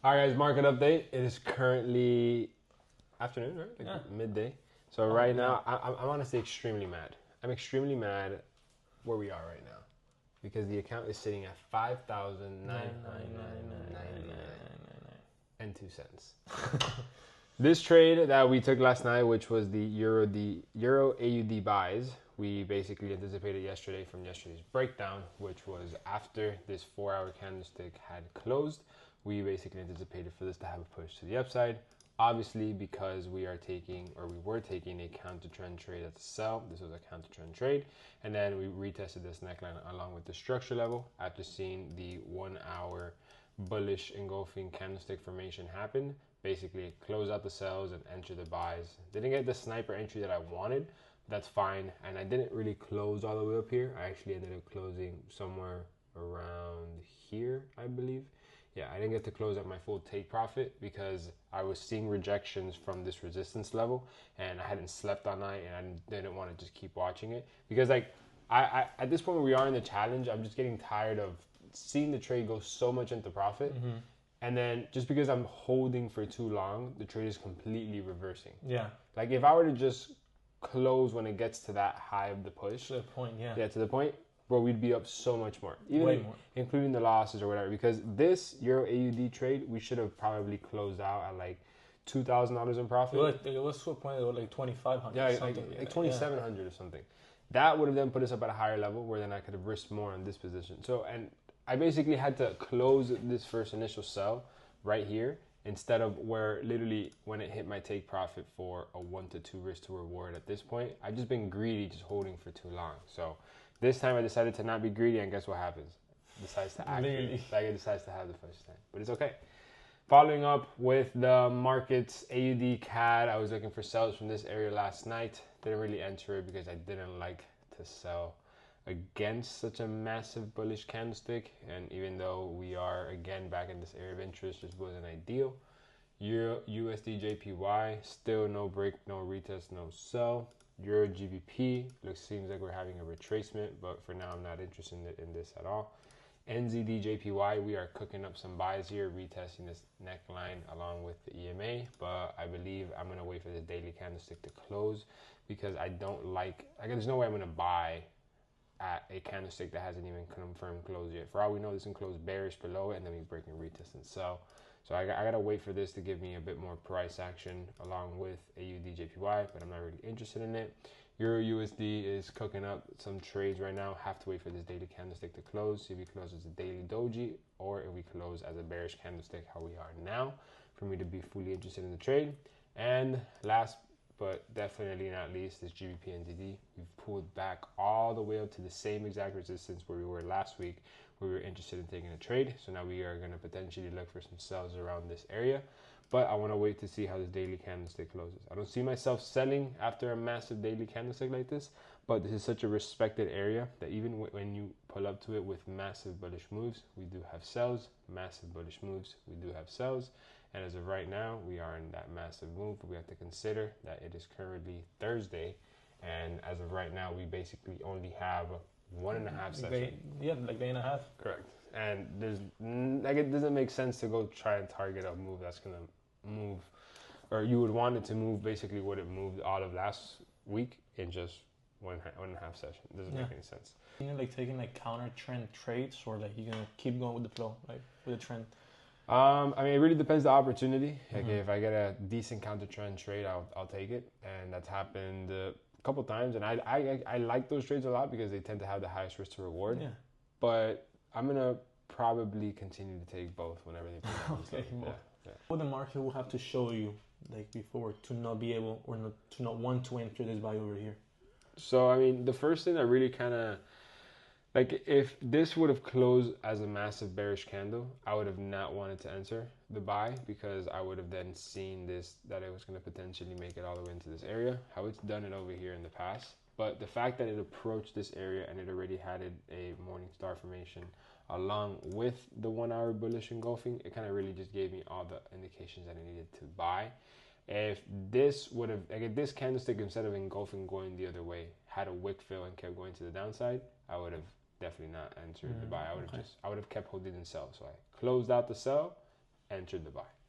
All right, guys, market update. It is currently afternoon, right? Like midday. So right now, I'm honestly extremely mad. I'm extremely mad where we are right now because the account is sitting at 5,999 and 2 cents. This trade that we took last night, which was the Euro AUD buys, we basically anticipated yesterday from yesterday's breakdown, which was after this 4-hour candlestick had closed. We basically anticipated for this to have a push to the upside. Obviously, because we were taking a counter trend trade at the sell. This was a counter trend trade, and then we retested this neckline along with the structure level after seeing the 1-hour bullish engulfing candlestick formation happen. Basically, close out the sells and enter the buys. Didn't get the sniper entry that I wanted. That's fine, and I didn't really close all the way up here. I actually ended up closing somewhere around here, I believe. Yeah, I didn't get to close at my full take profit because I was seeing rejections from this resistance level, and I hadn't slept all night, and I didn't want to just keep watching it because, like, I at this point where we are in the challenge, I'm just getting tired of seeing the trade go so much into profit, and then just because I'm holding for too long, the trade is completely reversing. Yeah. Like if I were to just close when it gets to that high of the push, To the point, yeah. yeah, to the point, bro, we'd be up so much more, even Way more. including the losses or whatever. Because this Euro AUD trade, we should have probably closed out at like $2,000 in profit. It was to a point that it was like 2,500. Yeah, like 2,700 or something. That would have then put us up at a higher level where then I could have risked more in this position. So, and I basically had to close this first initial sell right here instead of where literally when it hit my take profit for a 1 to 2 risk to reward at this point. I've just been greedy, just holding for too long. So this time I decided to not be greedy, and guess what happens? It decides to act. Like it decides to have the first time, but it's okay. Following up with the markets, AUD CAD, I was looking for sells from this area last night. Didn't really enter it because I didn't like to sell against such a massive bullish candlestick. And even though we are again back in this area of interest, just wasn't ideal. Euro USD JPY, still no break, no retest, no sell. Euro GBP, seems like we're having a retracement, but for now I'm not interested in this at all. NZD JPY, we are cooking up some buys here, retesting this neckline along with the EMA, but I believe I'm going to wait for the daily candlestick to close because I don't like, there's no way I'm going to buy at a candlestick that hasn't even confirmed close yet. For all we know, this can close bearish below it, and then we break and retest and sell. So I got to wait for this to give me a bit more price action along with AUD JPY, but I'm not really interested in it. Euro USD is cooking up some trades right now. Have to wait for this daily candlestick to close. See if we close as a daily doji or if we close as a bearish candlestick, how we are now, for me to be fully interested in the trade. And last but definitely not least is GBP NZD. We've pulled back all the way up to the same exact resistance where we were last week, where we were interested in taking a trade. So now we are going to potentially look for some sells around this area. But I want to wait to see how this daily candlestick closes. I don't see myself selling after a massive daily candlestick like this, but this is such a respected area that even when you pull up to it with massive bullish moves, we do have sells, massive bullish moves, we do have sells. And as of right now, we are in that massive move. We have to consider that it is currently Thursday. And as of right now, we basically only have 1.5 sessions. Yeah, like day and a half. Correct. And it doesn't make sense to go try and target a move that's going to move, or you would want it to move basically what it moved all of last week in just 1.5 session. It doesn't make any sense. You're like taking like counter trend trades, or like you're gonna keep going with the flow, like with the trend? I mean, it really depends the opportunity. Like if I get a decent counter trend trade, I'll take it, and that's happened a couple times. And I like those trades a lot because they tend to have the highest risk to reward. Yeah. But I'm gonna probably continue to take both whenever they put Okay. Yeah. What the market will have to show you like before to not be able or not to not want to enter this buy over here? So I mean, the first thing that really kind of like, if this would have closed as a massive bearish candle, I would have not wanted to enter the buy because I would have then seen this, that it was going to potentially make it all the way into this area, how it's done it over here in the past. But the fact that it approached this area and it already had a morning star formation along with the 1 hour bullish engulfing, it kind of really just gave me all the indications that I needed to buy. If this would have, like if this candlestick, instead of engulfing going the other way, had a wick fill and kept going to the downside, I would have definitely not entered the buy. I would have kept holding and sell. So I closed out the sell, entered the buy.